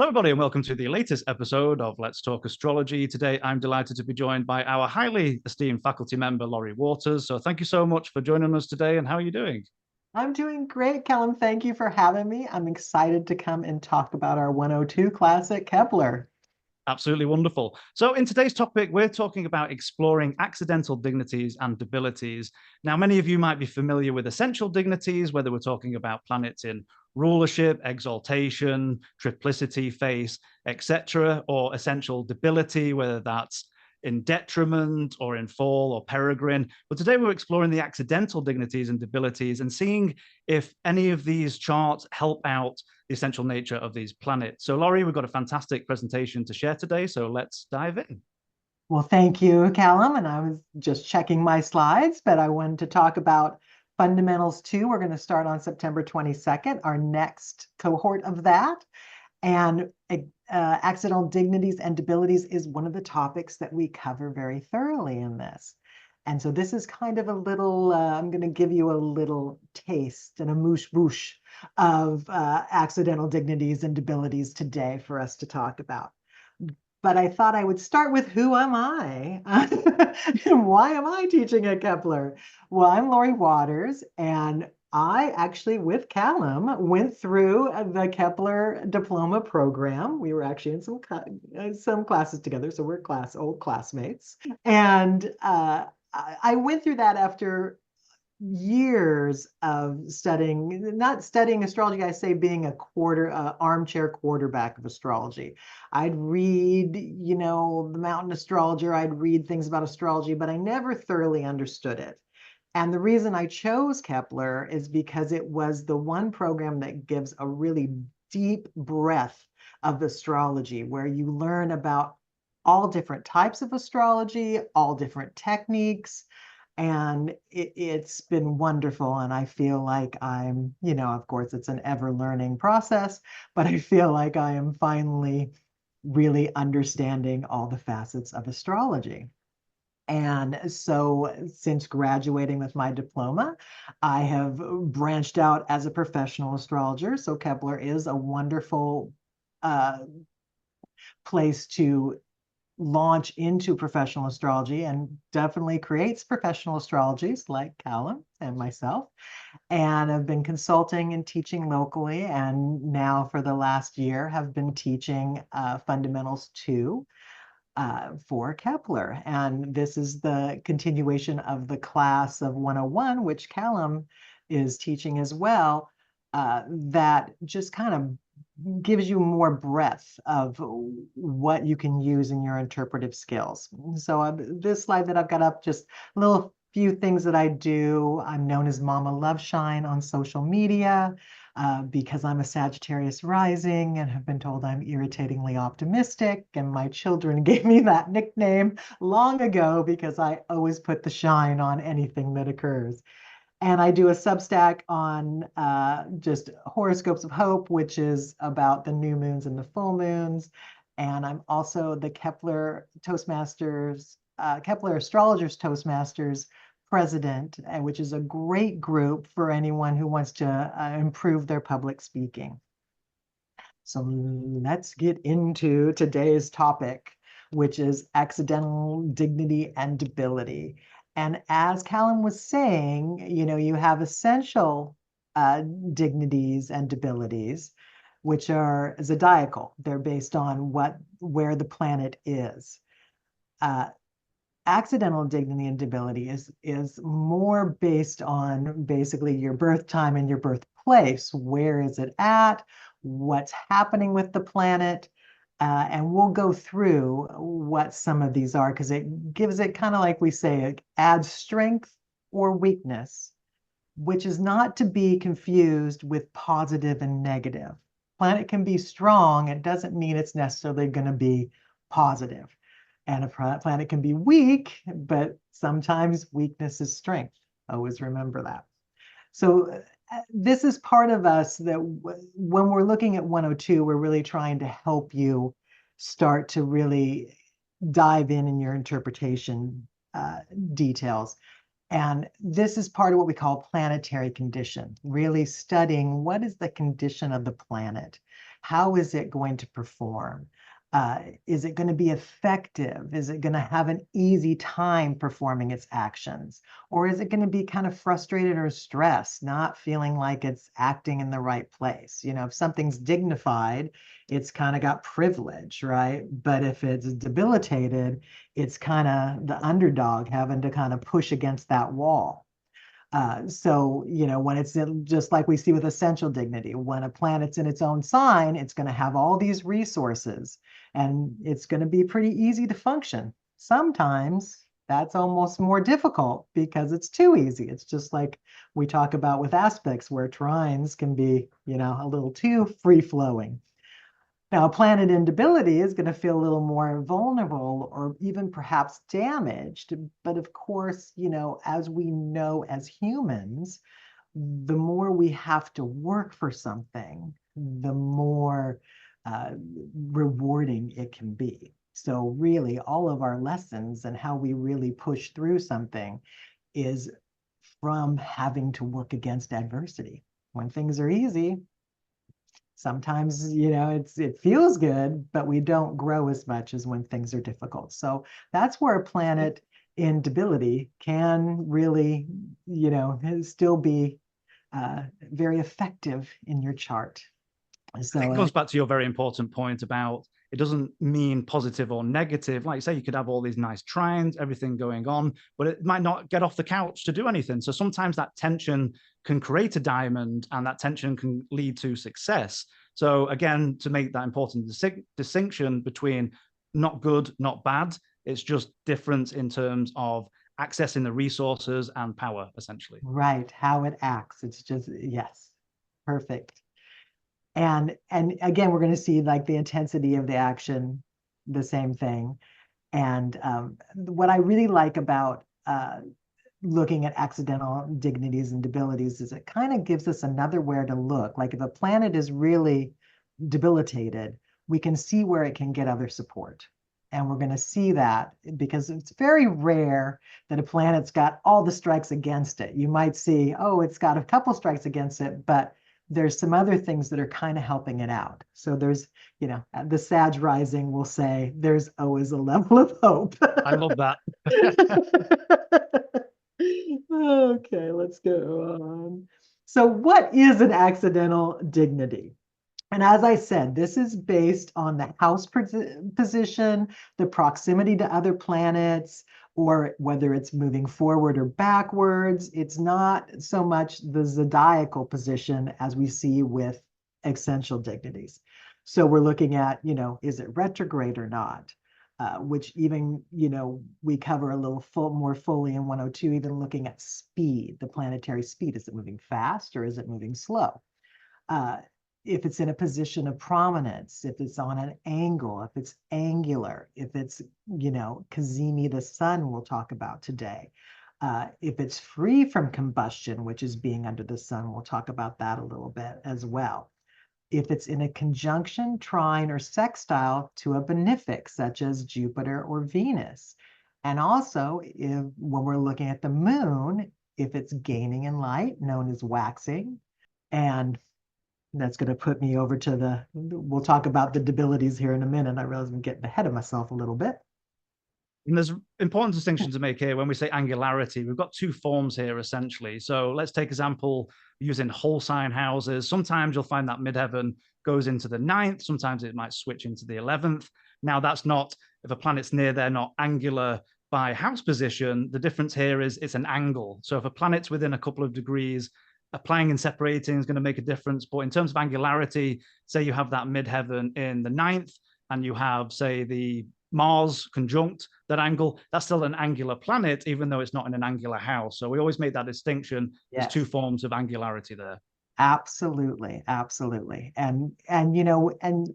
Hello, everybody, and welcome to the latest episode of Let's Talk Astrology. Today, I'm delighted to be joined by our highly esteemed faculty member, Laurie Waters. So thank you so much for joining us today, and how are you doing? I'm doing great, Callum. Thank you for having me. I'm excited to come and talk about our 102 class at Kepler. Absolutely wonderful. So, in today's topic, we're talking about exploring accidental dignities and debilities. Now, many of you might be familiar with essential dignities, whether we're talking about planets in rulership, exaltation, triplicity, face, etc., or essential debility, whether that's in detriment or in fall or peregrine. But today we're exploring the accidental dignities and debilities and seeing if any of these charts help out the essential nature of these planets. So, Laurie, we've got a fantastic presentation to share today. So let's dive in. Well, thank you, Callum. And I was just checking my slides, but I wanted to talk about Fundamentals 2. We're going to start on September 22nd, our next cohort of that. And accidental dignities and debilities is one of the topics that we cover very thoroughly in this. And so this is kind of a little, I'm going to give you a little taste and a moosh boosh of accidental dignities and debilities today for us to talk about. But I thought I would start with who am I? And why am I teaching at Kepler? Well, I'm Laurie Waters, and I actually, with Callum, went through the Kepler diploma program. We were actually in some classes together, so we're old classmates. And I went through that after years of studying, not studying astrology, I say being a armchair quarterback of astrology. I'd read, the Mountain Astrologer, I'd read things about astrology, but I never thoroughly understood it. And the reason I chose Kepler is because it was the one program that gives a really deep breadth of astrology, where you learn about all different types of astrology, all different techniques. And it's been wonderful. And I feel like I'm, of course, it's an ever learning process, but I feel like I am finally really understanding all the facets of astrology. And so, since graduating with my diploma, I have branched out as a professional astrologer. So, Kepler is a wonderful uh, place to launch into professional astrology, and definitely creates professional astrologies like Callum and myself. And I've been consulting and teaching locally, and now for the last year have been teaching Fundamentals 2 for Kepler. And this is the continuation of the class of 101, which Callum is teaching as well, that just kind of gives you more breadth of what you can use in your interpretive skills. So this slide that I've got up, just a little few things that I do. I'm known as Mama Loveshine on social media because I'm a Sagittarius rising and have been told I'm irritatingly optimistic. And my children gave me that nickname long ago because I always put the shine on anything that occurs. And I do a Substack on just Horoscopes of Hope, which is about the new moons and the full moons. And I'm also the Kepler Toastmasters, Kepler Astrologers Toastmasters president, which is a great group for anyone who wants to improve their public speaking. So let's get into today's topic, which is accidental dignity and debility. And as Callum was saying, you have essential dignities and debilities, which are zodiacal. They're based on where the planet is. Accidental dignity and debility is more based on basically your birth time and your birthplace. Where is it at? What's happening with the planet? And we'll go through what some of these are, because it gives it kind of, like we say, it adds strength or weakness, which is not to be confused with positive and negative. Planet can be strong. It doesn't mean it's necessarily going to be positive. And a planet can be weak, but sometimes weakness is strength. Always remember that. So this is part of us that when we're looking at 102, we're really trying to help you start to really dive in your interpretation details. And this is part of what we call planetary condition, really studying what is the condition of the planet. How is it going to perform? Is it going to be effective? Is it going to have an easy time performing its actions? Or is it going to be kind of frustrated or stressed, not feeling like it's acting in the right place? You know, if something's dignified, it's kind of got privilege, right? But if it's debilitated, it's kind of the underdog having to kind of push against that wall. So, you know, when it's just like we see with essential dignity, when a planet's in its own sign, it's going to have all these resources and it's going to be pretty easy to function. Sometimes that's almost more difficult because it's too easy. It's just like we talk about with aspects where trines can be, you know, a little too free flowing. Now, a planet in debility is going to feel a little more vulnerable or even perhaps damaged. But of course, you know, as we know as humans, the more we have to work for something, the more uh, rewarding it can be. So really, all of our lessons and how we really push through something is from having to work against adversity. When things are easy, sometimes, you know, it feels good, but we don't grow as much as when things are difficult. So that's where a planet in debility can really, you know, still be very effective in your chart. I So think it goes back to your very important point about it doesn't mean positive or negative. Like you say, you could have all these nice trines, everything going on, but it might not get off the couch to do anything. So sometimes that tension can create a diamond and that tension can lead to success. So again, to make that important distinction between not good, not bad, it's just different in terms of accessing the resources and power, essentially. right, how it acts. It's just, yes, perfect. And again, we're going to see like the intensity of the action, the same thing. And what I really like about looking at accidental dignities and debilities is it kind of gives us another where to look. Like if a planet is really debilitated, we can see where it can get other support. And we're going to see that because it's very rare that a planet's got all the strikes against it. You might see, oh, it's got a couple strikes against it, but there's some other things that are kind of helping it out. So there's, you know, the Sag rising will say there's always a level of hope. I love that. Okay, let's go on. So what is an accidental dignity? And as I said, this is based on the house position, the proximity to other planets, or whether it's moving forward or backwards. It's not so much the zodiacal position as we see with essential dignities. So we're looking at, you know, is it retrograde or not? Which even, you know, we cover a little more fully in 102, even looking at speed, the planetary speed. Is it moving fast or is it moving slow? If it's in a position of prominence, if it's on an angle, if it's angular, if it's, you know, Cazimi, the sun, we'll talk about today. If it's free from combustion, which is being under the sun, we'll talk about that a little bit as well. If it's in a conjunction, trine, or sextile to a benefic, such as Jupiter or Venus. And also, when we're looking at the moon, if it's gaining in light, known as waxing, and that's going to put me over to we'll talk about the debilities here in a minute. I realize I'm getting ahead of myself a little bit. And there's important distinction to make here when we say angularity. We've got two forms here, essentially. So let's take example using whole sign houses. Sometimes you'll find that midheaven goes into the 9th. Sometimes it might switch into the 11th. Now, that's not, if a planet's near, they're not angular by house position. The difference here is it's an angle. So if a planet's within a couple of degrees, applying and separating is going to make a difference. But in terms of angularity, say you have that midheaven in the 9th and you have, say, the Mars conjunct that angle, that's still an angular planet, even though it's not in an angular house. So we always make that distinction. There's two forms of angularity there. Absolutely, absolutely. And you know, and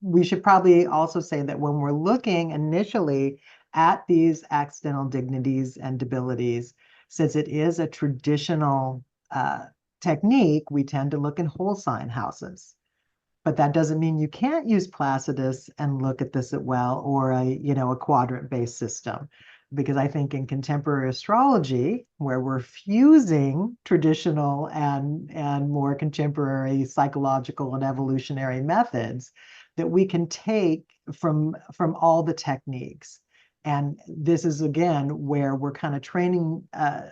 we should probably also say that when we're looking initially at these accidental dignities and debilities, since it is a traditional technique, we tend to look in whole sign houses. But that doesn't mean you can't use Placidus and look at this as well, or a, you know, a quadrant-based system. because I think in contemporary astrology, where we're fusing traditional and more contemporary psychological and evolutionary methods, that we can take from all the techniques. And this is again where we're kind of training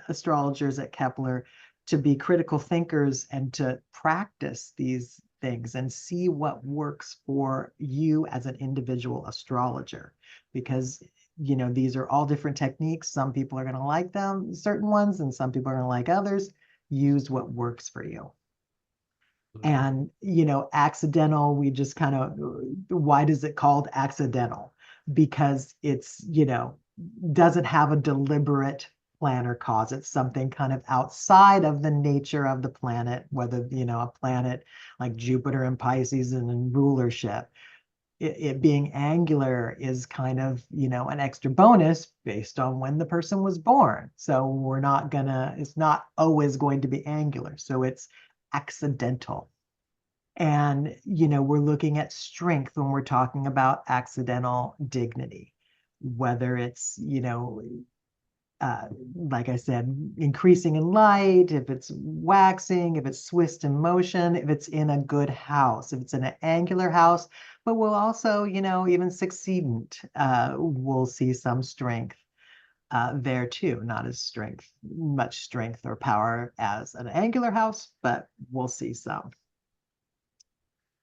astrologers at Kepler to be critical thinkers and to practice these things and see what works for you as an individual astrologer. Because, you know, these are all different techniques. Some people are going to like them, certain ones, and some people are going to like others. Use what works for you. And, you know, accidental, we just kind of, why is it called accidental? Because it's, you know, doesn't have a deliberate plan or cause. It's something kind of outside of the nature of the planet, whether, you know, a planet like Jupiter in Pisces and in rulership. It being angular is kind of, you know, an extra bonus based on when the person was born. So we're not gonna, it's not always going to be angular. So it's accidental. And, you know, we're looking at strength when we're talking about accidental dignity, whether it's, you know, like I said, increasing in light, if it's waxing, if it's swist in motion, if it's in a good house, if it's in an angular house, but we'll also, you know, even succeedent, we'll see some strength there too, not as much strength or power as an angular house, but we'll see some.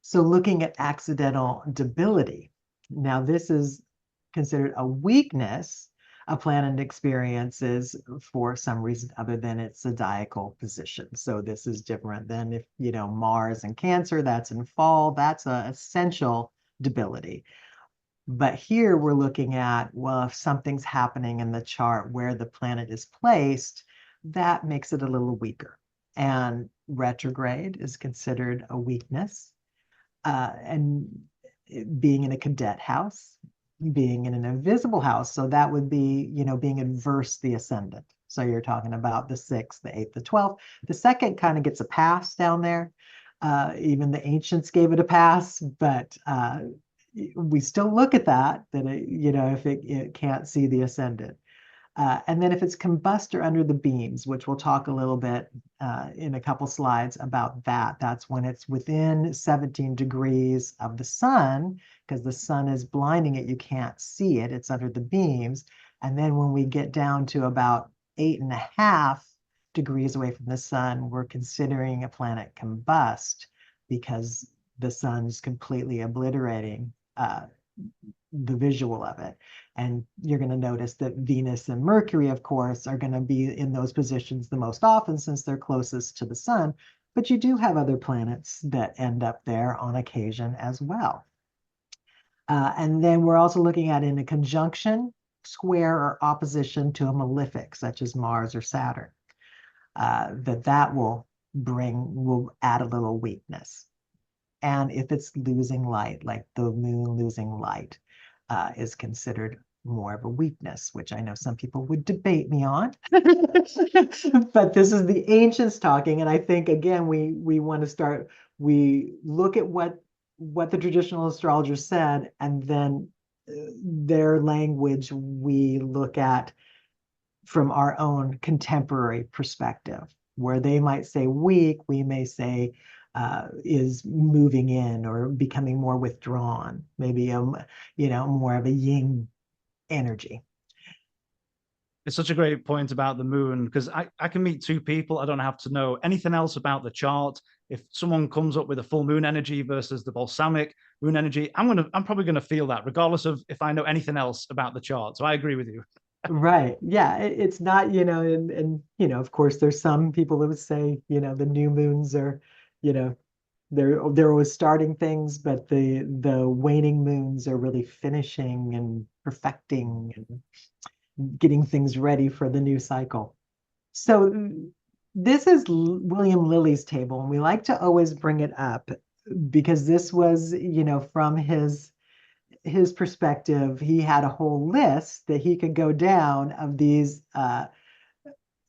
So looking at accidental debility. Now this is considered a weakness a planet experiences for some reason other than its zodiacal position. So this is different than if, you know, Mars in Cancer, that's in fall, that's an essential debility. But here we're looking at, well, if something's happening in the chart where the planet is placed, that makes it a little weaker. And retrograde is considered a weakness. And being in a cadet house, being in an invisible house. So that would be, you know, being adverse the ascendant. So you're talking about the 6th, the 8th, the 12th. The second kind of gets a pass down there. Even the ancients gave it a pass, but we still look at that, it, you know, if it can't see the ascendant. And then if it's combust or under the beams, which we'll talk a little bit in a couple slides about that, that's when it's within 17 degrees of the sun, because the sun is blinding it, you can't see it, it's under the beams. And then when we get down to about 8.5 degrees away from the sun, we're considering a planet combust because the sun's completely obliterating the visual of it. And you're going to notice that Venus and Mercury, of course, are going to be in those positions the most often since they're closest to the sun. But you do have other planets that end up there on occasion as well. And then we're also looking at in a conjunction, square, or opposition to a malefic, such as Mars or Saturn, that will add a little weakness. And if it's losing light, like the moon losing light, is considered more of a weakness, which I know some people would debate me on. But this is the ancients talking, and I think again we want to start. We look at what the traditional astrologers said, and then their language we look at from our own contemporary perspective. Where they might say weak, we may say is moving in or becoming more withdrawn, maybe you know, more of a yin energy. It's such a great point about the moon, because I can meet two people. I don't have to know anything else about the chart. If someone comes up with a full moon energy versus the balsamic moon energy, I'm probably gonna feel that regardless of if I know anything else about the chart. So I agree with you. Right. Yeah. It's not, you know, and, you know, of course, there's some people that would say, you know, the new moons are, you know, they're always starting things, but the waning moons are really finishing and perfecting and getting things ready for the new cycle. So this is William Lilly's table, and we like to always bring it up because this was, you know, from his perspective, he had a whole list that he could go down of these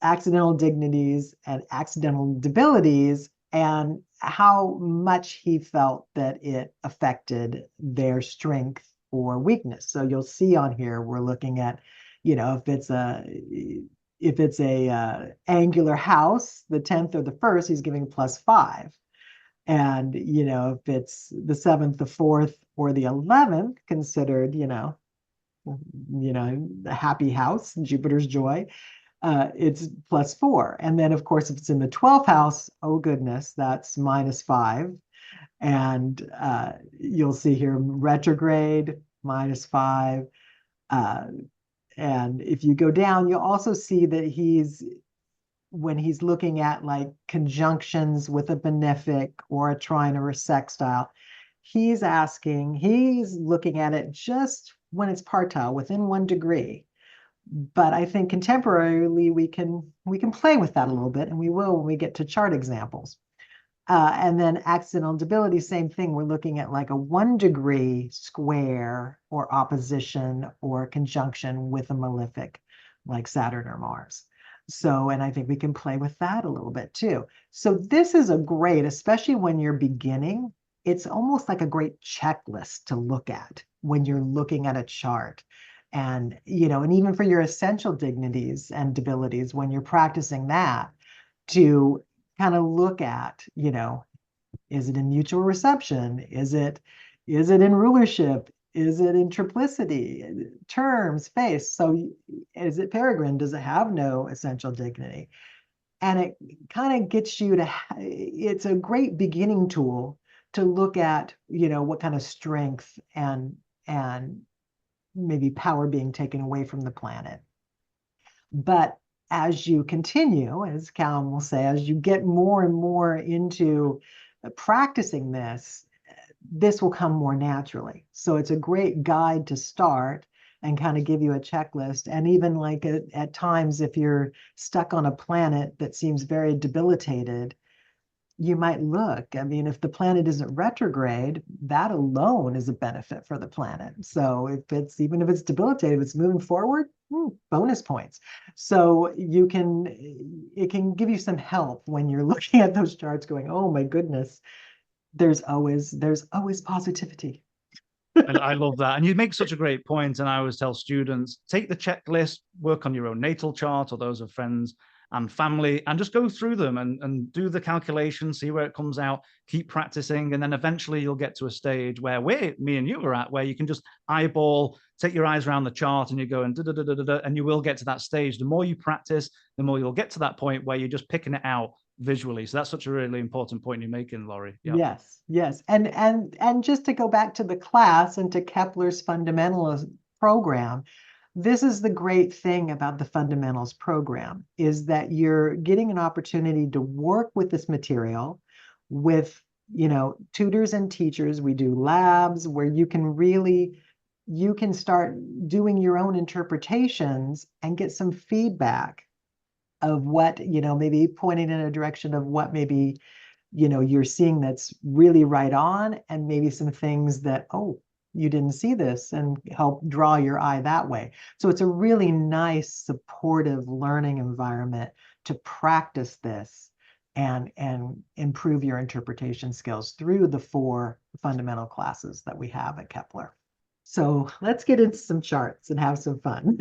accidental dignities and accidental debilities and how much he felt that it affected their strength or weakness. So you'll see on here, we're looking at if it's a angular house, the 10th or the 1st, he's giving +5. And, if it's the 7th, the 4th, or the 11th, considered, a happy house, Jupiter's joy, it's +4. And then, of course, if it's in the 12th house, oh goodness, that's -5. And you'll see here retrograde, -5. And if you go down, you'll also see that when he's looking at like conjunctions with a benefic or a trine or a sextile, he's looking at it just when it's partile, within 1 degree. But I think contemporarily we can play with that a little bit, and we will when we get to chart examples. And then accidental debility, same thing. We're looking at like a 1 degree square or opposition or conjunction with a malefic like Saturn or Mars. So, and I think we can play with that a little bit too. So this is a great, especially when you're beginning, it's almost like a great checklist to look at when you're looking at a chart. And, and even for your essential dignities and debilities, when you're practicing that, to kind of look at, is it in mutual reception? Is it in rulership? Is it in triplicity, terms, face? So is it peregrine? Does it have no essential dignity? And it kind of gets you to, it's a great beginning tool to look at, what kind of strength and maybe power being taken away from the planet. But as you continue, as Callum will say, as you get more and more into practicing this will come more naturally. So it's a great guide to start and kind of give you a checklist. And even like at times, if you're stuck on a planet that seems very debilitated, you might look. I mean, if the planet isn't retrograde, that alone is a benefit for the planet. So even if it's debilitated, if it's moving forward, bonus points. So it can give you some help when you're looking at those charts going, oh my goodness, there's always positivity. I love that. And you make such a great point. And I always tell students, take the checklist, work on your own natal chart or those of friends and family, and just go through them and do the calculation, see where it comes out, keep practicing. And then eventually you'll get to a stage where me and you are at, where you can just eyeball, take your eyes around the chart and you go and and you will get to that stage. The more you practice, the more you'll get to that point where you're just picking it out visually. So that's such a really important point you're making, Laurie. Yep. Yes. And just to go back to the class and to Kepler's fundamentalist program, this is the great thing about the fundamentals program, is that you're getting an opportunity to work with this material with, tutors and teachers. We do labs where you can start doing your own interpretations and get some feedback of what, maybe pointing in a direction of what maybe, you're seeing that's really right on, and maybe some things that, oh, you didn't see this, and help draw your eye that way. So it's a really nice, supportive learning environment to practice this and improve your interpretation skills through the 4 fundamental classes that we have at Kepler. So let's get into some charts and have some fun.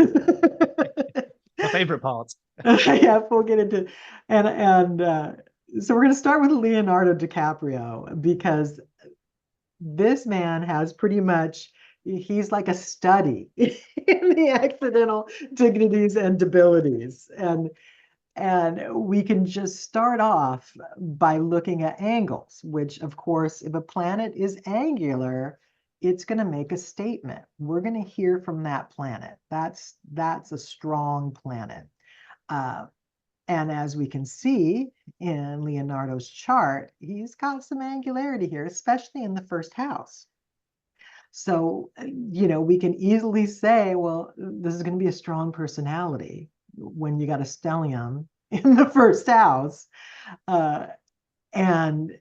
My favorite part. Yeah, we'll get into, so we're going to start with Leonardo DiCaprio, because this man has pretty much, he's like a study in the accidental dignities and debilities. And we can just start off by looking at angles, which of course, if a planet is angular, it's going to make a statement. We're going to hear from that planet. That's a strong planet. And as we can see in Leonardo's chart, he's got some angularity here, especially in the 1st house. So, we can easily say, well, this is going to be a strong personality when you got a stellium in the 1st house. And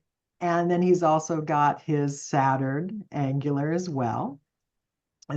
then he's also got his Saturn angular as well.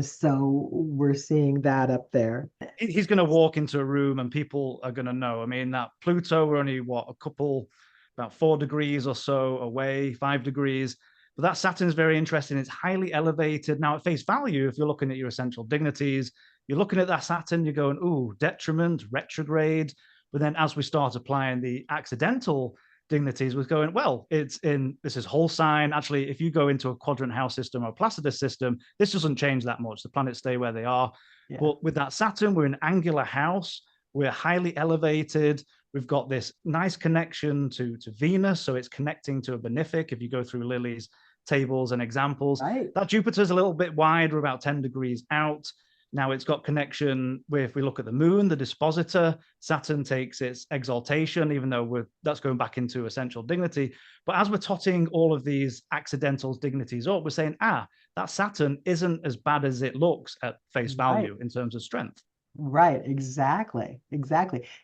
So we're seeing that up there. He's going to walk into a room and people are going to know. I mean, that Pluto, we're only, about 4 degrees or so away, 5 degrees. But that Saturn is very interesting. It's highly elevated. Now, at face value, if you're looking at your essential dignities, you're looking at that Saturn, you're going, ooh, detriment, retrograde. But then as we start applying the accidental dignities, we're going, well, this is whole sign. Actually, if you go into a quadrant house system or a Placidus system, this doesn't change that much. The planets stay where they are. Yeah. But with that Saturn, we're in angular house. We're highly elevated. We've got this nice connection to Venus. So it's connecting to a benefic. If you go through Lilly's tables and examples, right. That Jupiter's a little bit wide. We're about 10 degrees out. Now it's got connection with, if we look at the moon, the dispositor, Saturn takes its exaltation, even though that's going back into essential dignity. But as we're totting all of these accidental dignities up, we're saying, that Saturn isn't as bad as it looks at face value in terms of strength. Right, exactly.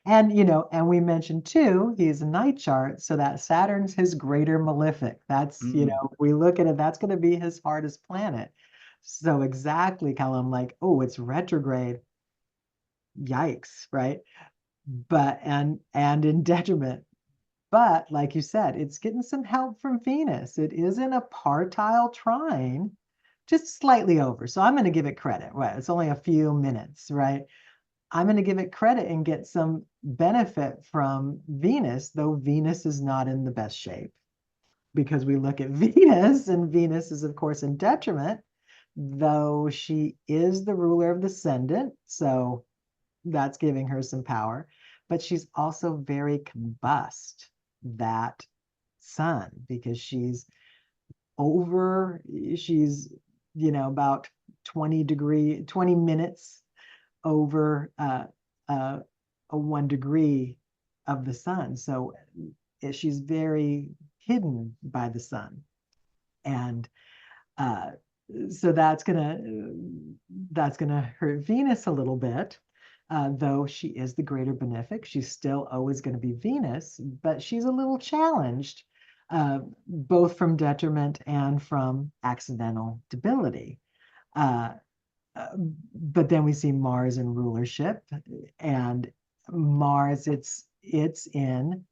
And, and we mentioned too, he's a night chart, so that Saturn's his greater malefic. That's, we look at it, that's going to be his hardest planet. So exactly, Callum, like, oh, it's retrograde. Yikes, right? But, and in detriment. But like you said, it's getting some help from Venus. It is in a partile trine, just slightly over. So I'm going to give it credit, right? It's only a few minutes, right? I'm going to give it credit and get some benefit from Venus, though Venus is not in the best shape. Because we look at Venus, and Venus is, of course, in detriment, though she is the ruler of the ascendant. So that's giving her some power. But she's also very combust, that sun, because she's about 20 minutes over a 1 degree of the sun. So she's very hidden by the sun. And so that's gonna hurt Venus a little bit. Though she is the greater benefic, she's still always going to be Venus, but she's a little challenged, both from detriment and from accidental debility. But then we see Mars in rulership, and Mars, it's in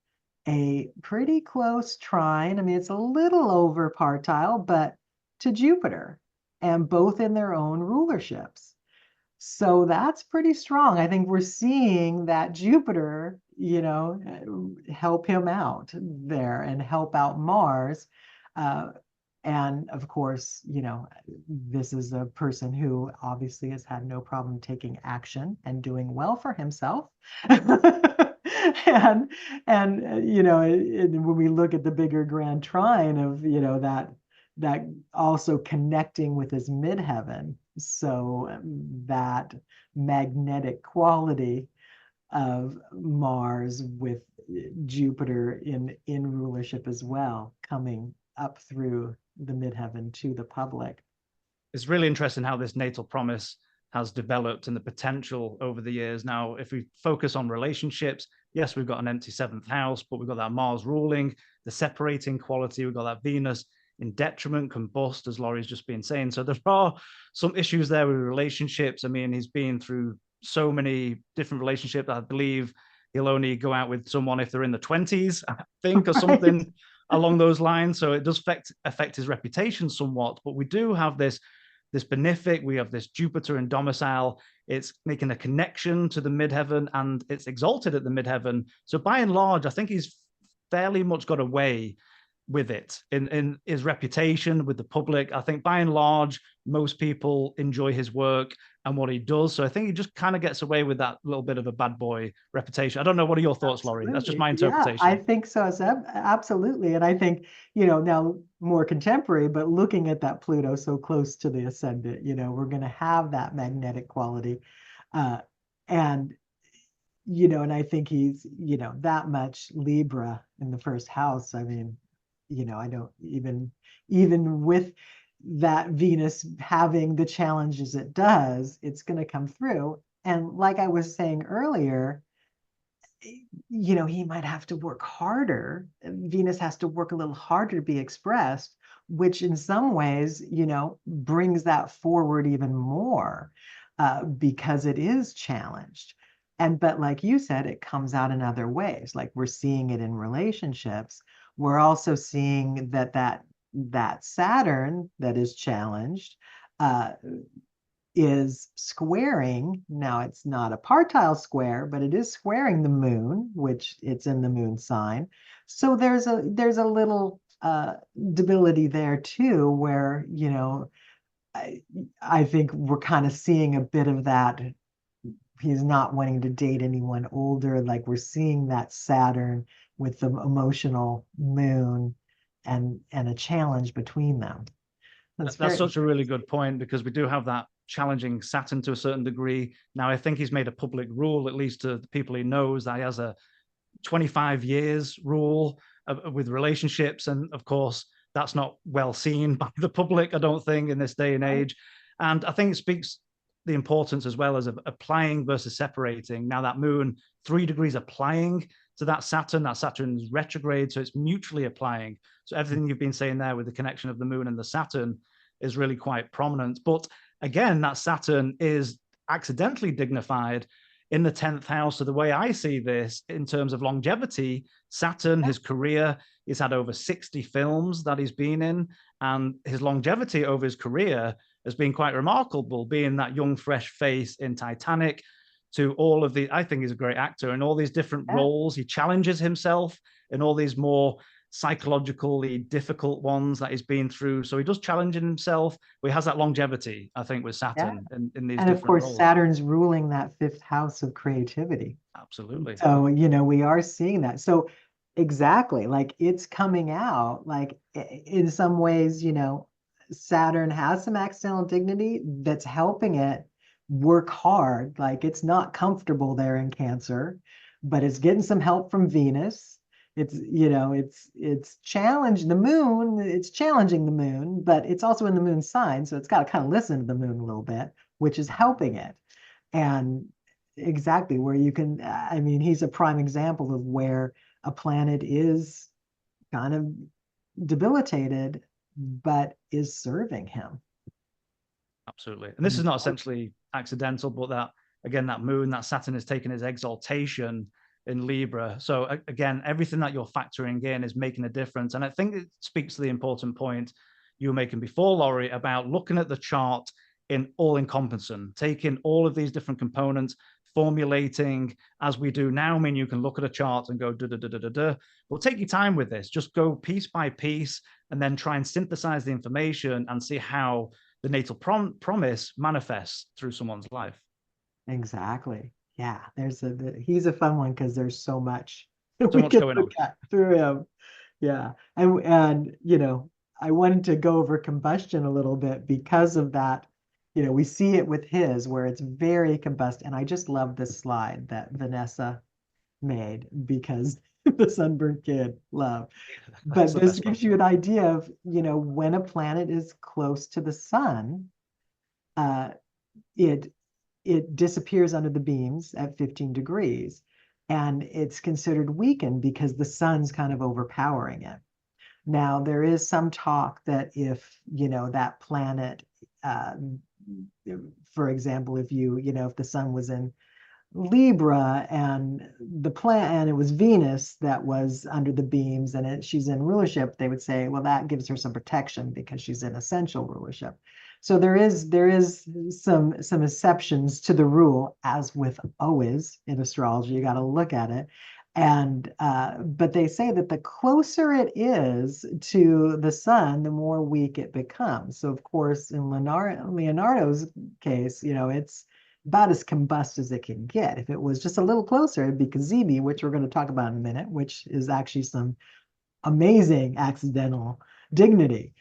a pretty close trine. I mean, it's a little over partile, but to Jupiter, and both in their own rulerships. So that's pretty strong. I think we're seeing that Jupiter, help him out there and help out Mars. And of course, this is a person who obviously has had no problem taking action and doing well for himself. and when we look at the bigger grand trine of, that also connecting with his midheaven. So that magnetic quality of Mars with Jupiter in rulership as well, coming up through the midheaven to the public. It's really interesting how this natal promise has developed and the potential over the years. Now, if we focus on relationships, yes, we've got an empty 7th house, but we've got that Mars ruling, the separating quality, we've got that Venus in detriment, combust, as Laurie's just been saying. So there are some issues there with relationships. I mean, he's been through so many different relationships. I believe he'll only go out with someone if they're in the 20s, I think, or something along those lines. So it does affect his reputation somewhat. But we do have this benefic, we have this Jupiter in domicile. It's making a connection to the midheaven, and it's exalted at the midheaven. So by and large, I think he's fairly much got away with it in his reputation with the public. I think by and large, most people enjoy his work and what he does. So I think he just kind of gets away with that little bit of a bad boy reputation. I don't know. What are your thoughts, Laurie? That's just my interpretation. Yeah, I think so. Absolutely. And I think, now more contemporary, but looking at that Pluto so close to the ascendant, we're going to have that magnetic quality. And, and I think he's, that much Libra in the first house. I mean, I don't even with that Venus having the challenges it does, it's going to come through. And like I was saying earlier, he might have to work harder. Venus has to work a little harder to be expressed, which in some ways, brings that forward even more, because it is challenged. But like you said, it comes out in other ways. Like we're seeing it in relationships. We're also seeing that Saturn that is challenged is squaring. Now it's not a partile square, but it is squaring the moon, which it's in the moon sign. So there's a little debility there too, where, I think we're kind of seeing a bit of that. He's not wanting to date anyone older. Like we're seeing that Saturn with the emotional moon and a challenge between them. That's such a really good point, because we do have that challenging Saturn to a certain degree. Now, I think he's made a public rule, at least to the people he knows, that he has a 25 years rule with relationships. And of course, that's not well seen by the public, I don't think, in this day and age. And I think it speaks the importance as well as of applying versus separating. Now, that moon, 3 degrees applying to that Saturn's retrograde, so it's mutually applying. So everything you've been saying there with the connection of the moon and the Saturn is really quite prominent. But again, that Saturn is accidentally dignified in the 10th house. So the way I see this in terms of longevity, Saturn, his career, he's had over 60 films that he's been in, and his longevity over his career has been quite remarkable, being that young, fresh face in Titanic, to all of the, I think he's a great actor in all these different roles. He challenges himself in all these more psychologically difficult ones that he's been through. So he does challenge himself, but he has that longevity, I think, with Saturn in these and different of course, roles. Saturn's ruling that 5th house of creativity. Absolutely. So, we are seeing that. So exactly, like it's coming out, like in some ways, Saturn has some accidental dignity that's helping it work hard. Like it's not comfortable there in Cancer, but it's getting some help from Venus. It's challenging the moon, it's challenging the moon, but it's also in the moon sign. So it's got to kind of listen to the moon a little bit, which is helping it. And exactly where you can, I mean, he's a prime example of where a planet is kind of debilitated, but is serving him. Absolutely. And this is not essentially accidental, but that, again, that moon, that Saturn is taking his exaltation in Libra. So again, everything that you're factoring in is making a difference. And I think it speaks to the important point you were making before, Laurie, about looking at the chart in all encompassing, taking all of these different components, formulating as we do now. I mean, you can look at a chart and go da da da da da da. But take your time with this. Just go piece by piece, and then try and synthesize the information and see how the natal promise manifests through someone's life. Exactly. Yeah, he's a fun one because there's so much so much going on through him. Yeah, and I wanted to go over combustion a little bit because of that. We see it with his where it's very combust, and I just love this slide that Vanessa made because the sunburned kid love. But this gives you an idea of when a planet is close to the sun, it disappears under the beams at 15 degrees, and it's considered weakened because the sun's kind of overpowering it. Now, there is some talk that if, that planet, for example, if if the sun was in Libra and and it was Venus that was under the beams and she's in rulership, they would say, well, that gives her some protection because she's in essential rulership. So there is some exceptions to the rule, as with always in astrology. You got to look at it. And but they say that the closer it is to the sun, the more weak it becomes. So of course, in Leonardo's case, it's about as combust as it can get. If it was just a little closer, it'd be Cazimi, which we're going to talk about in a minute, which is actually some amazing accidental dignity.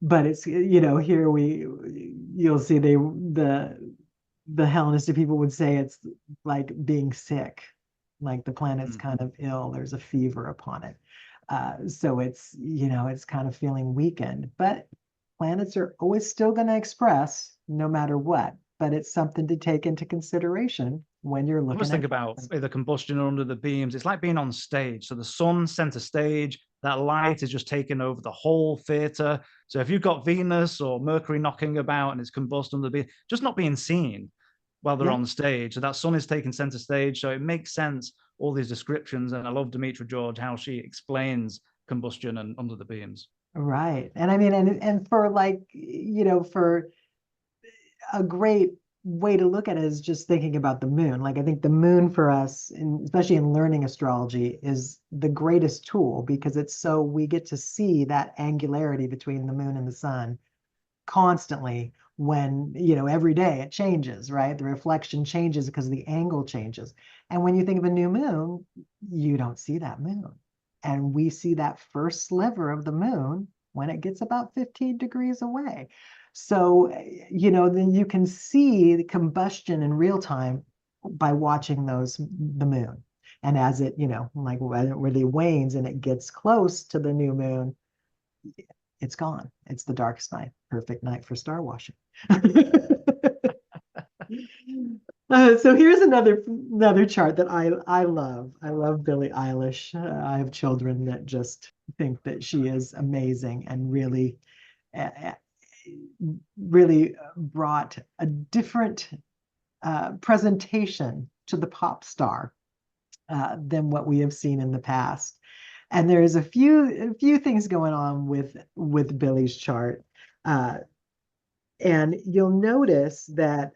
But it's, here you'll see the Hellenistic people would say it's like being sick, like the planet's kind of ill, there's a fever upon it. So it's, it's kind of feeling weakened, but planets are always still going to express no matter what. But it's something to take into consideration when you're looking. Let's think about the combustion under the beams. It's like being on stage. So the sun center stage, that light is just taking over the whole theater. So if you've got Venus or Mercury knocking about and it's combust under the beam, just not being seen while they're on stage. So that sun is taking center stage. So it makes sense, all these descriptions. And I love Demetra George, how she explains combustion and under the beams. Right. And I mean, and for like, for a great way to look at it is just thinking about the moon. Like, I think the moon for us, especially in learning astrology, is the greatest tool because it's so we get to see that angularity between the moon and the sun constantly when, every day it changes, right? The reflection changes because the angle changes. And when you think of a new moon, you don't see that moon. And we see that first sliver of the moon when it gets about 15 degrees away. So, then you can see the combustion in real time by watching the moon. And as it, like where it wanes and it gets close to the new moon, it's gone. It's the darkest night. Perfect night for star washing. So here's another chart that I love. I love Billie Eilish. I have children that just think that she is amazing and really, uh, really brought a different presentation to the pop star than what we have seen in the past. And there's a few things going on with Billie's chart. And you'll notice that,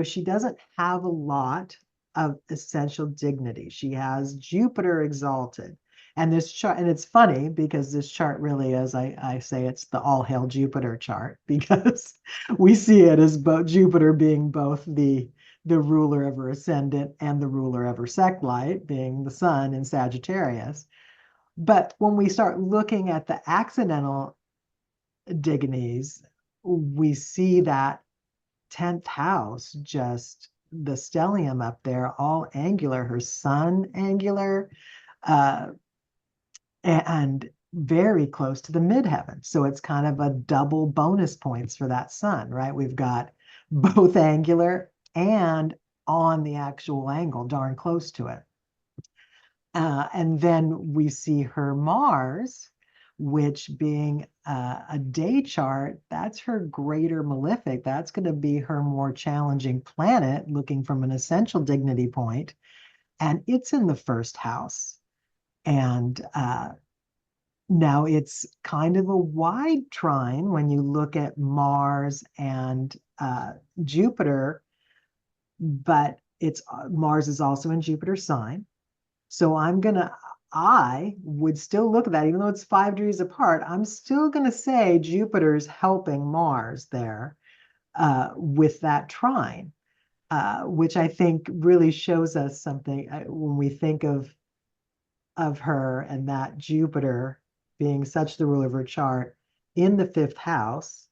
she doesn't have a lot of essential dignity. She has Jupiter exalted. And this chart, and it's funny because this chart really is, I say it's the all hail Jupiter chart because we see it as both Jupiter being both the ruler of her ascendant and the ruler of her sect light, being the sun in Sagittarius. But when we start looking at the accidental dignities, we see that 10th house, just the stellium up there, all angular, her sun angular, uh, and very close to the midheaven. So it's kind of a double bonus points for that sun, right? We've got both angular and on the actual angle, darn close to it. And then we see her Mars, which being a day chart, that's her greater malefic. That's going to be her more challenging planet, looking from an essential dignity point. And it's in the first house. And now it's kind of a wide trine when you look at Mars and Jupiter, but Mars is also in Jupiter's sign. So I would still look at that, even though it's 5 degrees apart, I'm still going to say Jupiter's helping Mars there with that trine, which I think really shows us something when we think of her and that Jupiter being such the ruler of her chart in the 5th house,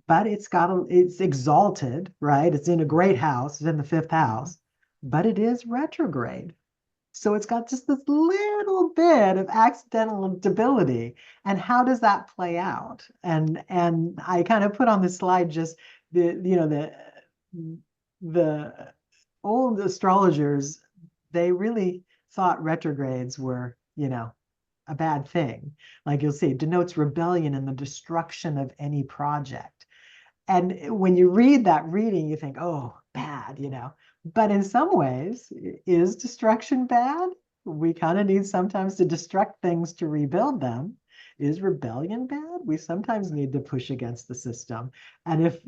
but it's exalted, right? It's in a great house, it's in the 5th house, but it is retrograde. So it's got just this little bit of accidental debility. And how does that play out? And I kind of put on the slide just the old astrologers, they really thought retrogrades were, a bad thing. Like you'll see, denotes rebellion and the destruction of any project. And when you read that reading, you think, oh, bad, But in some ways, is destruction bad? We kind of need sometimes to destruct things to rebuild them. Is rebellion bad? We sometimes need to push against the system. And if,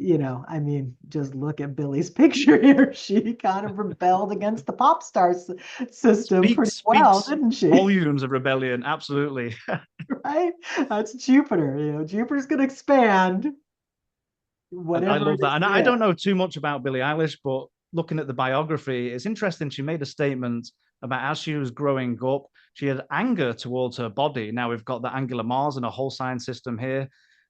just look at Billie's picture here. She kind of rebelled against the pop star system pretty well, didn't she? Volumes of rebellion, absolutely. Right? That's Jupiter. Jupiter's going to expand. I love that. And I don't know too much about Billie Eilish, but looking at the biography, it's interesting. She made a statement about as she was growing up, she had anger towards her body. Now we've got the angular Mars and a whole sign system here.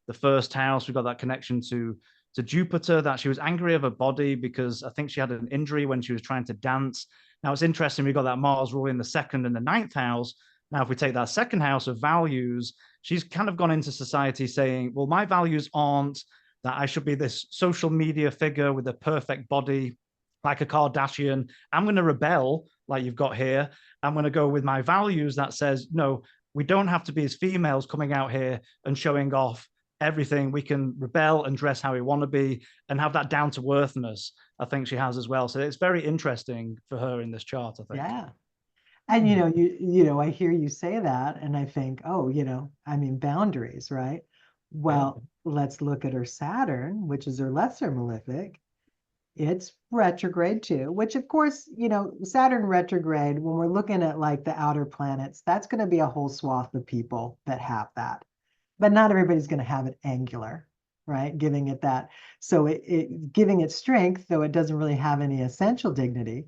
The first house, we've got that connection to Jupiter, that she was angry of her body because I think she had an injury when she was trying to dance. Now it's interesting, we've got that Mars ruling the 2nd and the 9th house. Now, if we take that 2nd house of values, she's kind of gone into society saying, well, my values aren't that I should be this social media figure with a perfect body, like a Kardashian. I'm going to rebel, like you've got here. I'm going to go with my values that says, no, we don't have to be as females coming out here and showing off everything. We can rebel and dress how we want to be and have that down to earthness. I think she has as well. So it's very interesting for her in this chart, I think. Yeah. And I hear you say that and I think, oh, boundaries, right? Well, let's look at her Saturn, which is her lesser malefic. It's retrograde too, which of course, Saturn retrograde, when we're looking at like the outer planets, that's going to be a whole swath of people that have that. But not everybody's going to have it angular, right? Giving it that. So giving it strength, though it doesn't really have any essential dignity,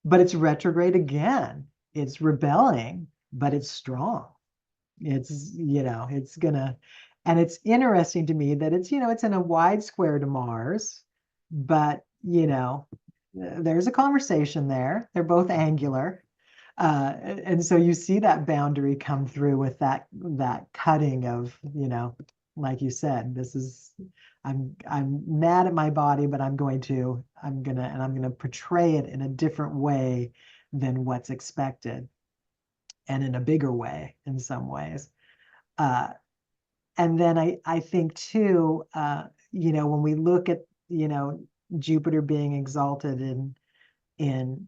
but it's retrograde again. It's rebelling, but it's strong. It's gonna, and it's interesting to me that it's in a wide square to Mars, but there's a conversation there. They're both angular. And so you see that boundary come through with that cutting of, like you said, I'm mad at my body, but I'm gonna portray it in a different way than what's expected, and in a bigger way in some ways. And then I think too, when we look at, Jupiter being exalted in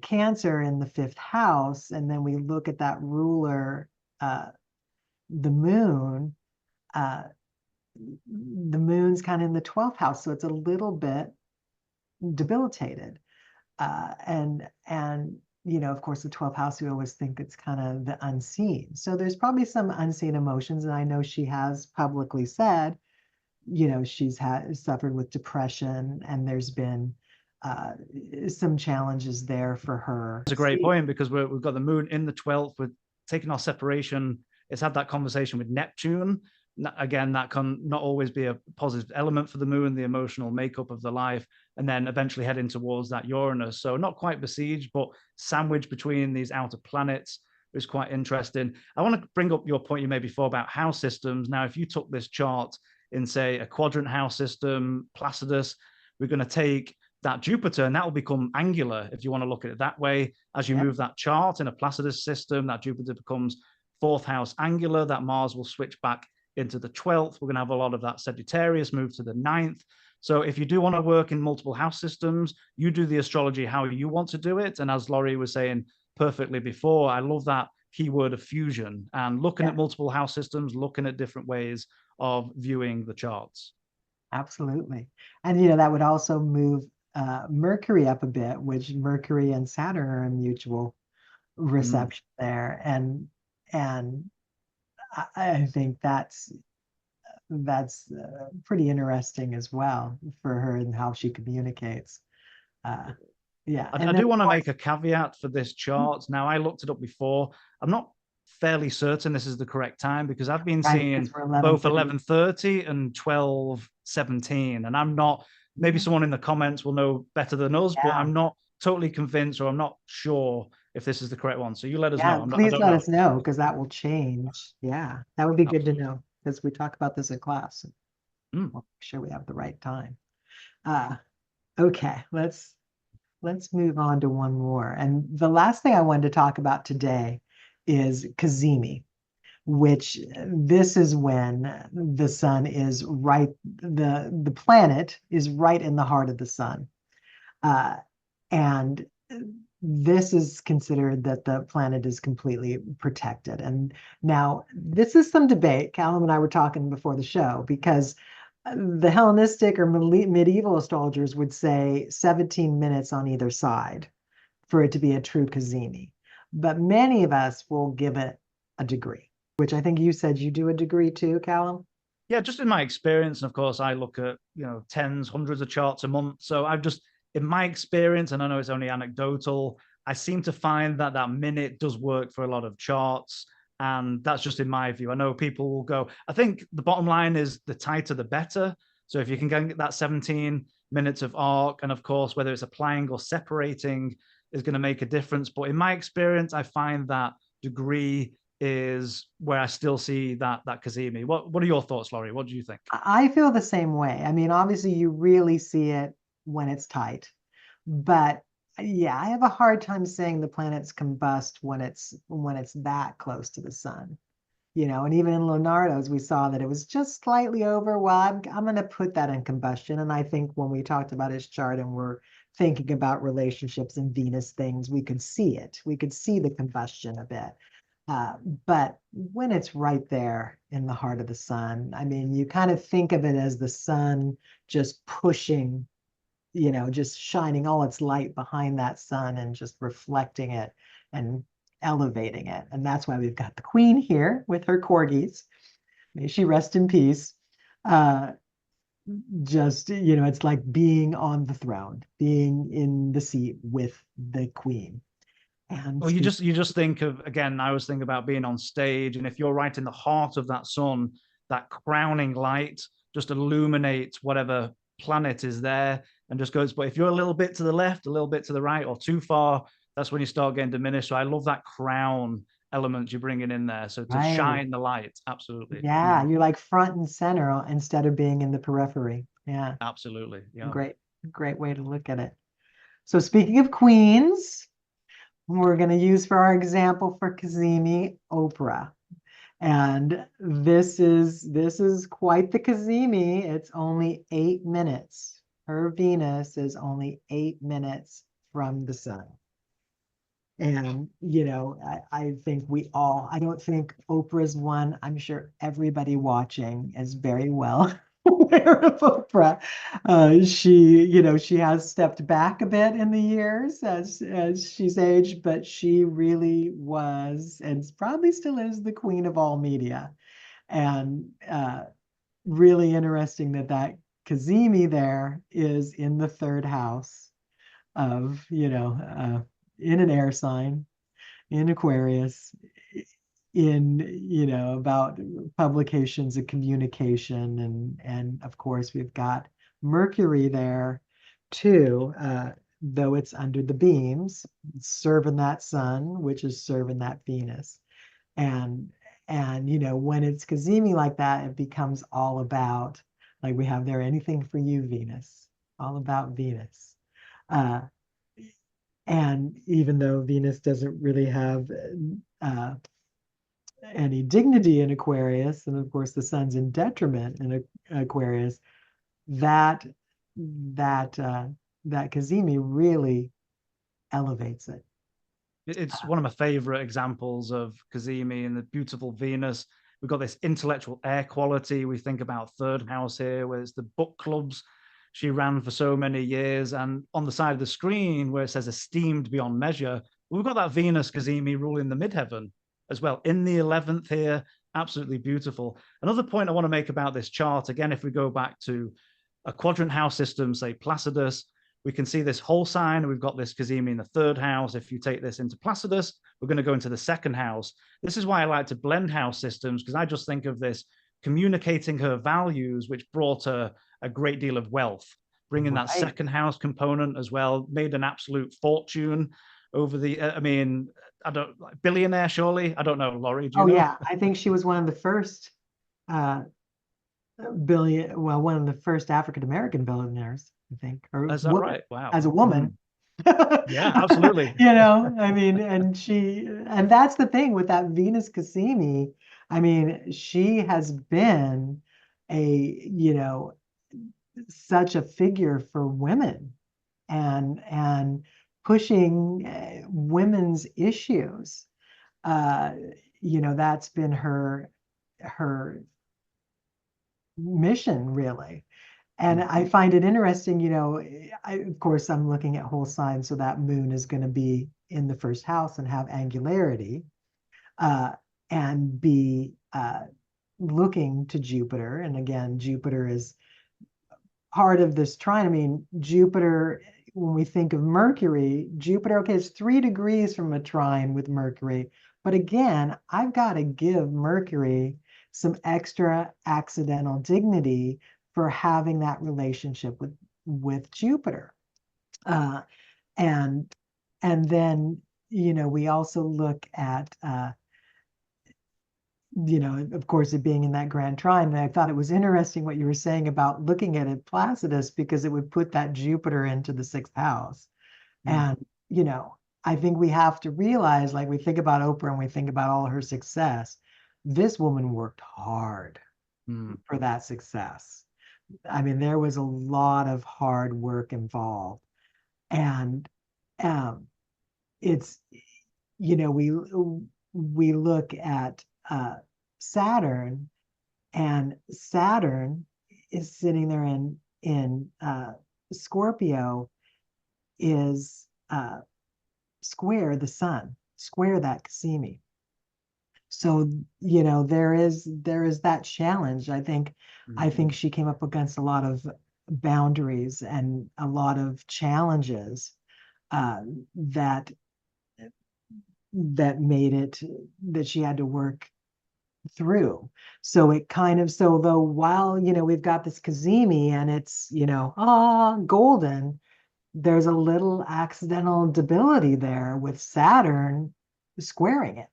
Cancer in the 5th house, and then we look at that ruler, the moon, the moon's kind of in the 12th house, so it's a little bit debilitated. And of course, the 12th house, we always think it's kind of the unseen. So there's probably some unseen emotions, and I know she has publicly said, she's suffered with depression, and there's been some challenges there for her. It's a great point, because we've got the moon in the 12th. We're taking our separation. It's had that conversation with Neptune. Again, that can not always be a positive element for the moon, the emotional makeup of the life, and then eventually heading towards that Uranus. So not quite besieged, but sandwiched between these outer planets is quite interesting. I want to bring up your point you made before about house systems. Now, if you took this chart in, say, a quadrant house system, Placidus, we're going to take that Jupiter, and that will become angular, if you want to look at it that way. As you move that chart in a Placidus system, that Jupiter becomes 4th house angular, that Mars will switch back into the 12th. We're going to have a lot of that Sagittarius move to the 9th. So if you do want to work in multiple house systems, you do the astrology how you want to do it. And as Laurie was saying perfectly before, I love that keyword of fusion and looking at multiple house systems, looking at different ways of viewing the charts. Absolutely. And that would also move Mercury up a bit, which Mercury and Saturn are in mutual reception there. And I think that's pretty interesting as well for her and how she communicates. Yeah. I do want to make a caveat for this chart. Now, I looked it up before. I'm not fairly certain this is the correct time, because I've been seeing both 11:30 and 12:17, and I'm not, maybe someone in the comments will know better than us, but I'm not totally convinced, or I'm not sure if this is the correct one. So you let us know. Please let us know, because that will change. Yeah, that would be good to know, because we talk about this in class. We'll make sure we have the right time. Okay, let's move on to one more. And the last thing I wanted to talk about today is Cazimi, which this is when the sun is right, the planet is right in the heart of the sun. And this is considered that the planet is completely protected. And now this is some debate. Callum and I were talking before the show, because the Hellenistic or medieval astrologers would say 17 minutes on either side for it to be a true Cazimi. But many of us will give it a degree, which I think you said you do a degree too, Callum? Yeah, just in my experience. And of course, I look at, tens, hundreds of charts a month. So I've just, in my experience, and I know it's only anecdotal, I seem to find that that minute does work for a lot of charts. And that's just in my view. I know people will go, I think the bottom line is the tighter, the better. So if you can get that 17 minutes of arc, and of course, whether it's applying or separating is going to make a difference. But in my experience, I find that degree is where I still see that Cazimi. What are your thoughts, Laurie? What do you think? I feel the same way. I mean, obviously you really see it when it's tight, but yeah, I have a hard time saying the planets combust when it's that close to the sun. And even in Leonardo's, we saw that it was just slightly over. Well, I'm going to put that in combustion. And I think when we talked about his chart and we're thinking about relationships and Venus things, we could see it. We could see the combustion a bit. But when it's right there in the heart of the sun, I mean, you kind of think of it as the sun just pushing, just shining all its light behind that sun and just reflecting it and elevating it. And that's why we've got the queen here with her corgis. May she rest in peace. Uh, just, it's like being on the throne, being in the seat with the queen. And Well, you just think of, again, I was thinking about being on stage, and if you're right in the heart of that sun, that crowning light just illuminates whatever planet is there and just goes. But if you're a little bit to the left, a little bit to the right, or too far, that's when you start getting diminished. So I love that crown element you're bringing in there. So to right. shine the light, absolutely. Yeah, you're like front and center instead of being in the periphery. Yeah, Absolutely. Yeah. great, great way to look at it. So speaking of queens, we're going to use for our example for Cazimi, Oprah. And this is quite the Cazimi. It's only 8 minutes. Her Venus is only 8 minutes from the sun. And, I think I don't think Oprah's one. I'm sure everybody watching is very well aware of Oprah. She has stepped back a bit in the years as she's aged, but she really was, and probably still is, the queen of all media. And really interesting that Cazimi there is in the third house of, in an air sign, in Aquarius, in, about publications and communication. And of course, we've got Mercury there too, though it's under the beams, serving that sun, which is serving that Venus. And when it's Cazimi like that, it becomes all about, like we have there, anything for you, Venus, all about Venus. Uh, and even though Venus doesn't really have any dignity in Aquarius, and of course the sun's in detriment in Aquarius, that that Cazimi really elevates it. It's one of my favorite examples of Cazimi and the beautiful Venus. We've got this intellectual air quality. We think about third house here, where it's the book clubs she ran for so many years. And on the side of the screen where it says esteemed beyond measure, we've got that Venus Cazimi ruling the midheaven as well in the 11th here. Absolutely beautiful. Another point I want to make about this chart, again, if we go back to a quadrant house system, say Placidus, we can see this whole sign. We've got this Cazimi in the third house. If you take this into Placidus, we're going to go into the second house. This is why I like to blend house systems, because I just think of this communicating her values, which brought her a great deal of wealth. Bringing that second house component as well, made an absolute fortune over the, I don't, billionaire, surely? I don't know, Laurie, do you know? Yeah, I think she was one of the first one of the first African-American billionaires, I think, or Is that right? Wow. as a woman. Yeah, absolutely. And that's the thing with that Venus Cazimi. I mean, she has been such a figure for women and pushing women's issues. That's been her mission, really. And I find it interesting, of course, I'm looking at whole signs, so that moon is going to be in the first house and have angularity and be looking to Jupiter. And again, Jupiter is part of this trine. I mean, Jupiter, when we think of Mercury, Jupiter, okay, it's 3 degrees from a trine with Mercury. But again, I've got to give Mercury some extra accidental dignity for having that relationship with Jupiter. And then, we also look at, of course, it being in that grand trine. And I thought it was interesting what you were saying about looking at it Placidus, because it would put that Jupiter into the 6th house. And, I think we have to realize, like we think about Oprah and we think about all her success, this woman worked hard for that success. I mean, there was a lot of hard work involved. And it's, we we look at Saturn, and Saturn is sitting there in Scorpio, is square the sun, square that Cazimi. So, there is that challenge. I think she came up against a lot of boundaries and a lot of challenges that made it that she had to work through. So though while we've got this Cazimi and it's golden, there's a little accidental debility there with Saturn squaring it.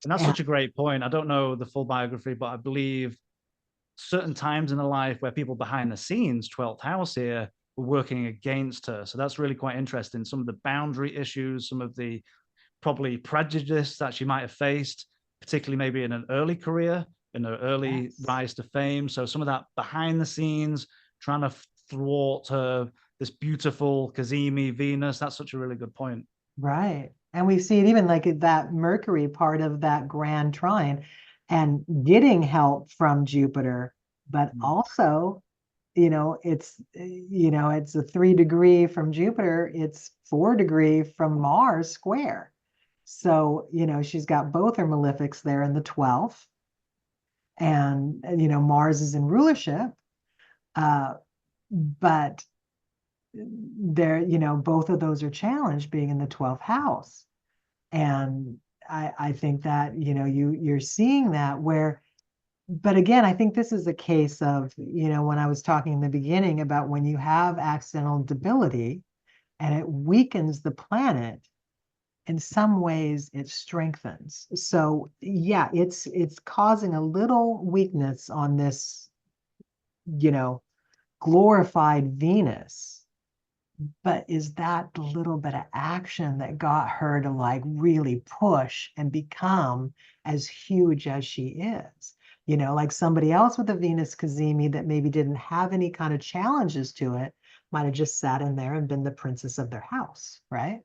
And that's And such a great point. I don't know the full biography, but I believe certain times in her life where people behind the scenes, 12th house here, were working against her. So that's really quite interesting. Some of the boundary issues, some of the probably prejudice that she might have faced, particularly maybe in an early career, in her early yes, rise to fame. So some of that behind the scenes, trying to thwart her, this beautiful Cazimi Venus. That's such a really good point. right. And we see it even like that Mercury part of that grand trine and getting help from Jupiter, but also, it's a 3 degree from Jupiter, it's 4 degree from Mars square. So, she's got both her malefics there in the 12th, and Mars is in rulership. But both of those are challenged being in the 12th house. And I think that, you're seeing that where, but again, I think this is a case of, when I was talking in the beginning about when you have accidental debility and it weakens the planet, in some ways it strengthens. So yeah, it's causing a little weakness on this, glorified Venus. But is that the little bit of action that got her to like really push and become as huge as she is? Like somebody else with a Venus Cazimi that maybe didn't have any kind of challenges to it might have just sat in there and been the princess of their house, right?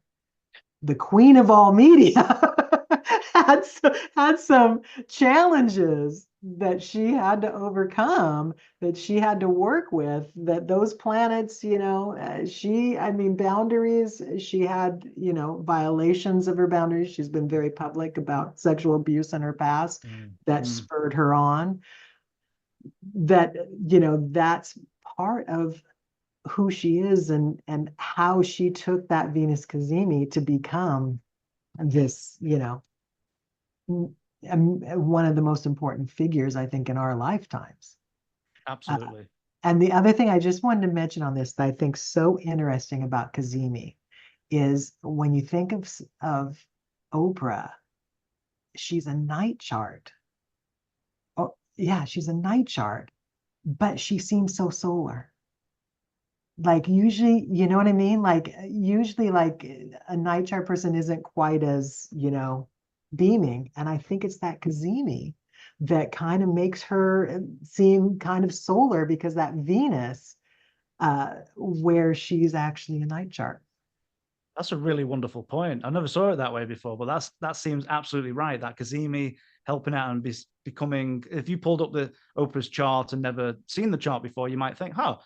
The queen of all media had some challenges that she had to overcome, that she had to work with, that those planets, I mean, boundaries, she had, violations of her boundaries. She's been very public about sexual abuse in her past that spurred her on. That, that's part of who she is and how she took that Venus Cazimi to become this, one of the most important figures, I think, in our lifetimes. Absolutely. And the other thing I just wanted to mention on this that I think so interesting about Cazimi is when you think of Oprah, she's a night chart. Oh, yeah, she's a night chart, but she seems so solar. Like usually, you know what I mean? Like usually like a night chart person isn't quite as, beaming. And I think it's that Cazimi that kind of makes her seem kind of solar because that Venus, where she's actually a night chart. That's a really wonderful point. I never saw it that way before, but that seems absolutely right. That Cazimi helping out and becoming, if you pulled up the Oprah's chart and never seen the chart before, you might think, huh,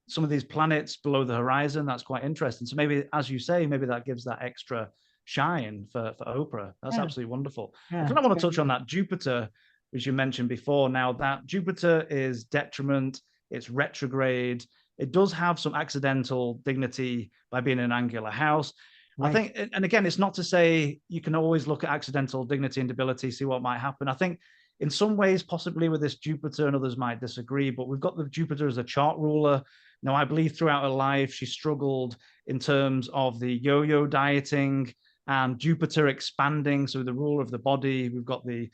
some of these planets below the horizon, that's quite interesting. So maybe, as you say, maybe that gives that extra shine for Oprah. That's Yeah, absolutely wonderful. I yeah, kind of it's want to very touch on good. that Jupiter, which you mentioned before. Now that Jupiter is detriment, it's retrograde. It does have some accidental dignity by being an angular house. I Right. think, and again, it's not to say you can always look at accidental dignity and debility, see what might happen. I think in some ways, possibly with this Jupiter, and others might disagree, but we've got the Jupiter as a chart ruler. Now, I believe throughout her life, she struggled in terms of the yo-yo dieting and Jupiter expanding. So the ruler of the body, we've got the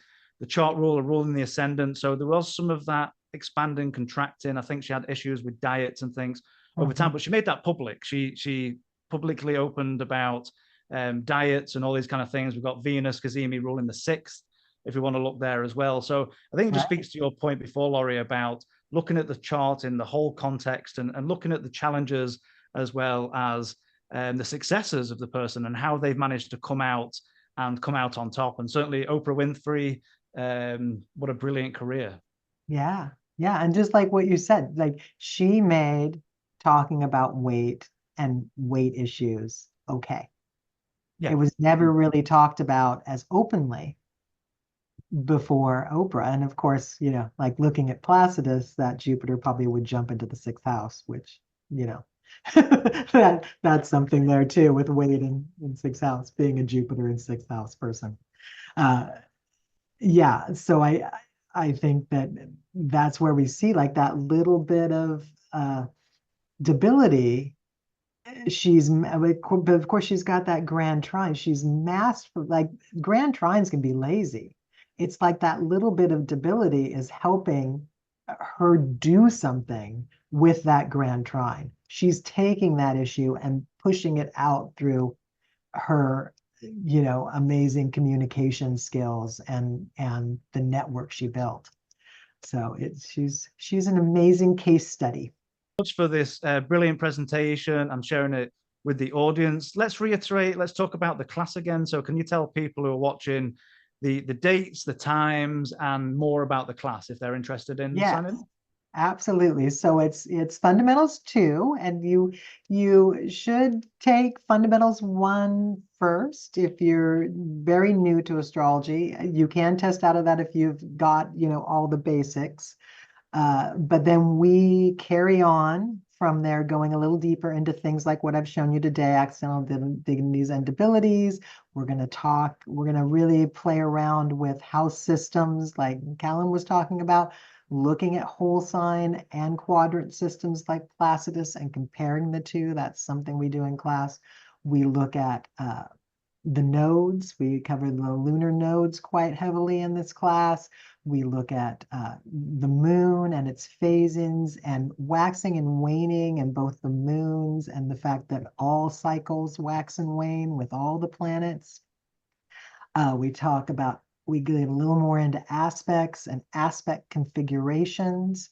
chart ruler ruling the ascendant. So there was some of that expanding, contracting. I think she had issues with diets and things over time, Mhm. but she made that public. She publicly opened about diets and all these kind of things. We've got Venus Cazimi ruling the sixth, if we want to look there as well. So I think it just Right. speaks to your point before, Laurie, about looking at the chart in the whole context and looking at the challenges as well as the successes of the person and how they've managed to come out and come out on top. And certainly Oprah Winfrey, what a brilliant career. Yeah. Yeah. And just like what you said, like she made talking about weight and weight issues okay. Yeah. It was never really talked about as openly before Oprah. And of course, like looking at Placidus, that Jupiter probably would jump into the sixth house, which, that's something there too with weight in sixth house, being a Jupiter in sixth house person. Yeah, so I think that's where we see like that little bit of debility. But of course she's got that grand trine. She's masked for like grand trines can be lazy. It's like that little bit of debility is helping her do something with that grand trine. She's taking that issue and pushing it out through her, amazing communication skills and the network she built. So she's an amazing case study. Much for this brilliant presentation. I'm sharing it with the audience. Let's reiterate, let's talk about the class again. So can you tell people who are watching the dates, the times, and more about the class if they're interested in signing? Absolutely. So it's Fundamentals 2, and you should take Fundamentals 1 first if you're very new to astrology. You can test out of that if you've got, all the basics. But then we carry on from there, going a little deeper into things like what I've shown you today, accidental dignities and debilities. We're going to really play around with house systems like Callum was talking about, looking at whole sign and quadrant systems like Placidus and comparing the two. That's something we do in class. We look at the nodes. We cover the lunar nodes quite heavily in this class. We look at the moon and its phasings and waxing and waning and both the moons and the fact that all cycles wax and wane with all the planets. We get a little more into aspects and aspect configurations,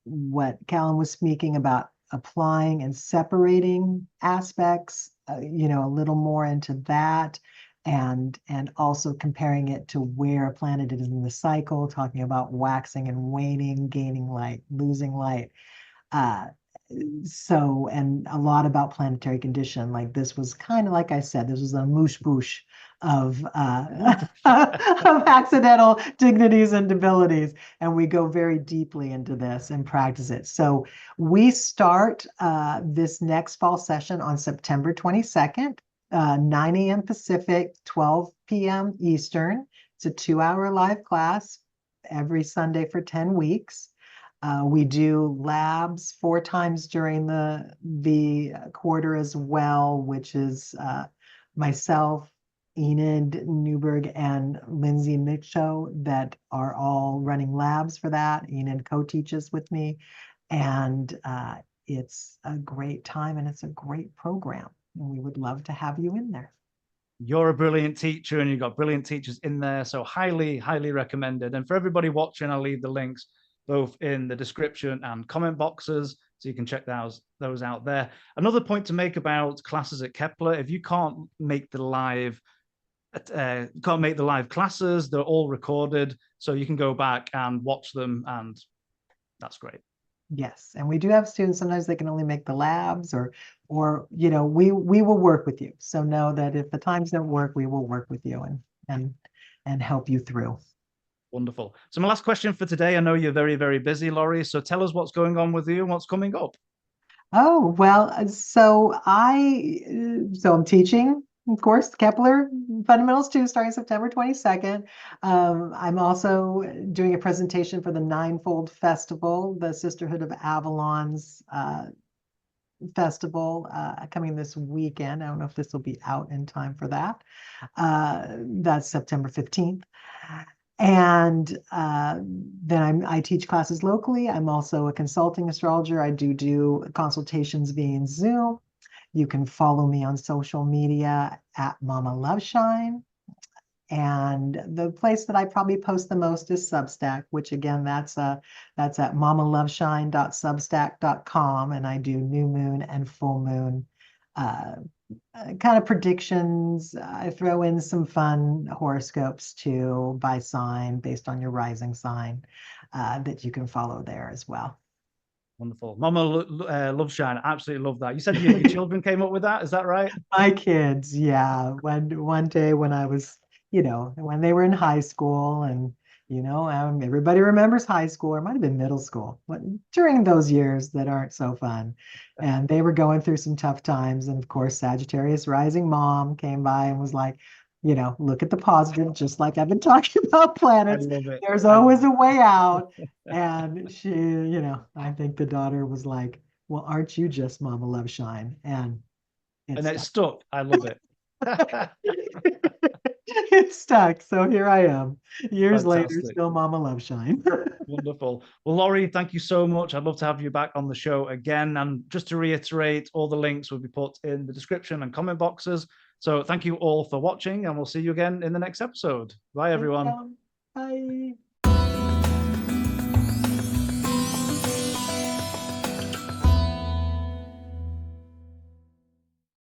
what Callum was speaking about, applying and separating aspects, a little more into that, and also comparing it to where a planet is in the cycle, talking about waxing and waning, gaining light, losing light. And a lot about planetary condition. Like this was kind of, like I said, this was a moosh boosh of of accidental dignities and debilities, and we go very deeply into this and practice it. So we start this next fall session on September 22nd, 9 a.m. Pacific, 12 p.m. Eastern. It's a 2-hour live class every Sunday for 10 weeks. We do labs 4 times during the quarter as well, which is myself, Enid Newberg, and Lindsay Mitchell that are all running labs for that. Enid co-teaches with me, and it's a great time and it's a great program. And we would love to have you in there. You're a brilliant teacher and you've got brilliant teachers in there. So highly, highly recommended. And for everybody watching, I'll leave the links both in the description and comment boxes, so you can check those out there. Another point to make about classes at Kepler: if you can't make the live classes, they're all recorded, so you can go back and watch them, and that's great. Yes, and we do have students, sometimes they can only make the labs, or we will work with you. So know that if the times don't work, we will work with you and help you through. Wonderful. So my last question for today, I know you're very, very busy, Laurie, so tell us what's going on with you and what's coming up. Oh, well, so I'm teaching, of course, Kepler Fundamentals 2 starting September 22nd. I'm also doing a presentation for the Ninefold Festival, the Sisterhood of Avalon's festival coming this weekend. I don't know if this will be out in time for that. That's September 15th. And then I teach classes locally. I'm also a consulting astrologer. I do consultations via Zoom. You can follow me on social media at Mama Loveshine. And the place that I probably post the most is Substack, which again, that's at mamaloveshine.substack.com. And I do new moon and full moon uh, kind of predictions. I throw in some fun horoscopes too by sign based on your rising sign that you can follow there as well. Wonderful. Mama Love Shine. Absolutely love that. You said your children came up with that. Is that right? My kids, yeah. One day when I was, when they were in high school, and everybody remembers high school, or it might have been middle school, but during those years that aren't so fun. And they were going through some tough times. And of course, Sagittarius rising mom came by and was like, look at the positive, just like I've been talking about I planets. love it. There's I love always it. a way out. And she, I think the daughter was like, well, aren't you just Mama Love Shine? And And it's it stuck. I love it. it's stuck. So here I am, years later, Fantastic. still Mama Love Shine. Wonderful. Well, Laurie, thank you so much. I'd love to have you back on the show again. And just to reiterate, all the links will be put in the description and comment boxes. So thank you all for watching, and we'll see you again in the next episode. Bye, everyone. Bye.